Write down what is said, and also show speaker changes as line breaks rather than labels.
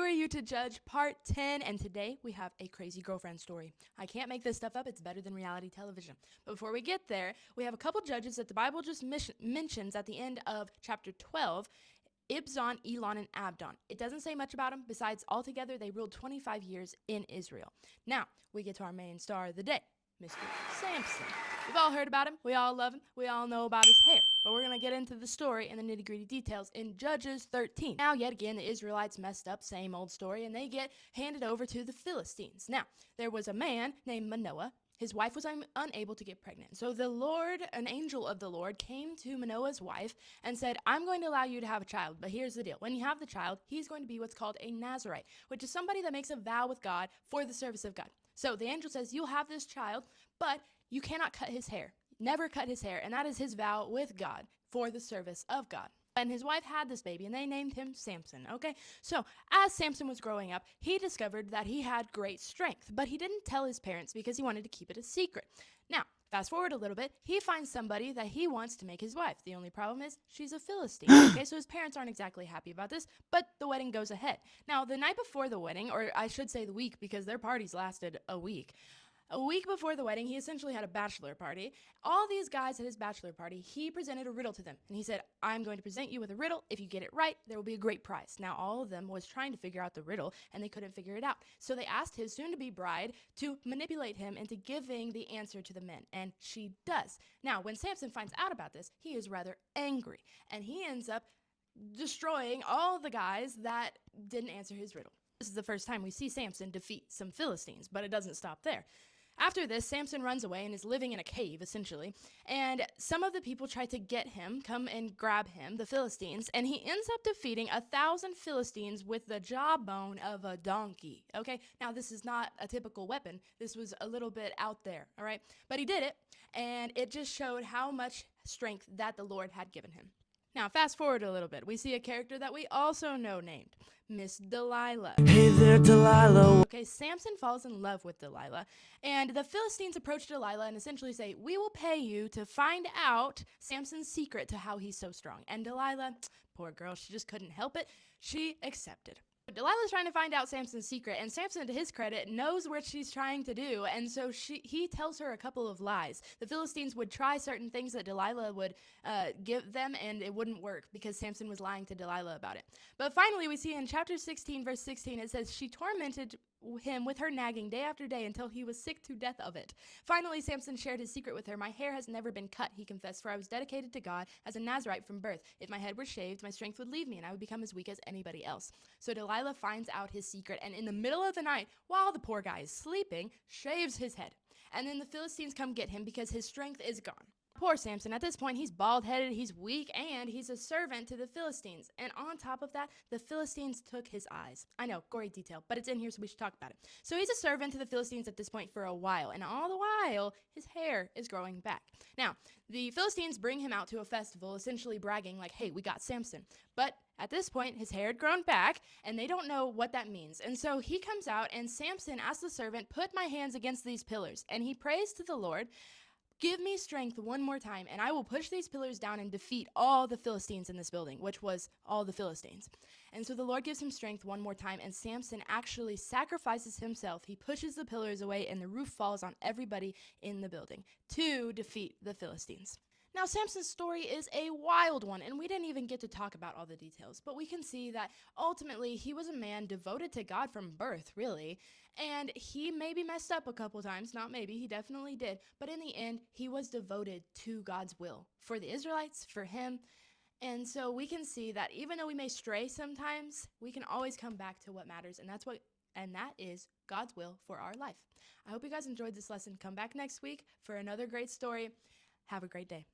story you to judge part 10, and today we have a crazy girlfriend story. I can't make this stuff up. It's better than reality television. But before we get there, we have a couple judges that the Bible just mentions at the end of chapter 12. Ibzan, Elon, and Abdon. It doesn't say much about them, besides altogether they ruled 25 years in Israel. Now, we get to our main star of the day, Mr. Samson. We've all heard about him, we all love him, we all know about his hair. But we're going to get into the story and the nitty-gritty details in Judges 13. Now, yet again, the Israelites messed up, same old story, and they get handed over to the Philistines. Now, there was a man named Manoah. His wife was unable to get pregnant. So the Lord, an angel of the Lord, came to Manoah's wife and said, I'm going to allow you to have a child, but here's the deal. When you have the child, he's going to be what's called a Nazarite, which is somebody that makes a vow with God for the service of God. So the angel says, you'll have this child, but you cannot cut his hair. Never cut his hair, and that is his vow with God for the service of God. And his wife had this baby, and they named him Samson, okay? So as Samson was growing up, he discovered that he had great strength, but he didn't tell his parents because he wanted to keep it a secret. Now, fast forward a little bit, he finds somebody that he wants to make his wife. The only problem is she's a Philistine, okay? So his parents aren't exactly happy about this, but the wedding goes ahead. Now, the night before the wedding, or I should say the week, because their parties lasted a week before the wedding, he essentially had a bachelor party. All these guys at his bachelor party, he presented a riddle to them. And he said, I'm going to present you with a riddle. If you get it right, there will be a great prize. Now, all of them was trying to figure out the riddle, and they couldn't figure it out. So they asked his soon-to-be bride to manipulate him into giving the answer to the men. And she does. Now, when Samson finds out about this, he is rather angry. And he ends up destroying all the guys that didn't answer his riddle. This is the first time we see Samson defeat some Philistines, but it doesn't stop there. After this, Samson runs away and is living in a cave, essentially, and some of the people try to get him, come and grab him, the Philistines, and he ends up defeating 1,000 Philistines with the jawbone of a donkey, okay? Now, this is not a typical weapon. This was a little bit out there, all right? But he did it, and it just showed how much strength that the Lord had given him. Now, fast forward a little bit. We see a character that we also know named Miss Delilah.
Hey there, Delilah.
Okay, Samson falls in love with Delilah, and the Philistines approach Delilah and essentially say, we will pay you to find out Samson's secret to how he's so strong. And Delilah, poor girl, she just couldn't help it. She accepted. Delilah's trying to find out Samson's secret, and Samson, to his credit, knows what she's trying to do, and so he tells her a couple of lies. The Philistines would try certain things that Delilah would give them, and it wouldn't work because Samson was lying to Delilah about it. But finally, we see in chapter 16, verse 16, it says, she tormented him with her nagging day after day until he was sick to death of it. Finally, Samson shared his secret with her. My hair has never been cut, he confessed, for I was dedicated to God as a Nazarite from birth. If my head were shaved, my strength would leave me, and I would become as weak as anybody else. So Delilah finds out his secret, and in the middle of the night, while the poor guy is sleeping, shaves his head. And then the Philistines come get him because his strength is gone. Poor Samson, at this point, he's bald-headed, he's weak, and he's a servant to the Philistines. And on top of that, the Philistines took his eyes. I know, gory detail, but it's in here, so we should talk about it. So he's a servant to the Philistines at this point for a while, and all the while, his hair is growing back. Now, the Philistines bring him out to a festival, essentially bragging like, hey, we got Samson. But at this point, his hair had grown back, and they don't know what that means. And so he comes out, and Samson, as the servant, put my hands against these pillars, and he prays to the Lord, give me strength one more time, and I will push these pillars down and defeat all the Philistines in this building, which was all the Philistines. And so the Lord gives him strength one more time, and Samson actually sacrifices himself. He pushes the pillars away, and the roof falls on everybody in the building to defeat the Philistines. Now, Samson's story is a wild one, and we didn't even get to talk about all the details, but we can see that ultimately he was a man devoted to God from birth, really, and he maybe messed up a couple times, not maybe, he definitely did, but in the end, he was devoted to God's will for the Israelites, for him, and so we can see that even though we may stray sometimes, we can always come back to what matters, and that is God's will for our life. I hope you guys enjoyed this lesson. Come back next week for another great story. Have a great day.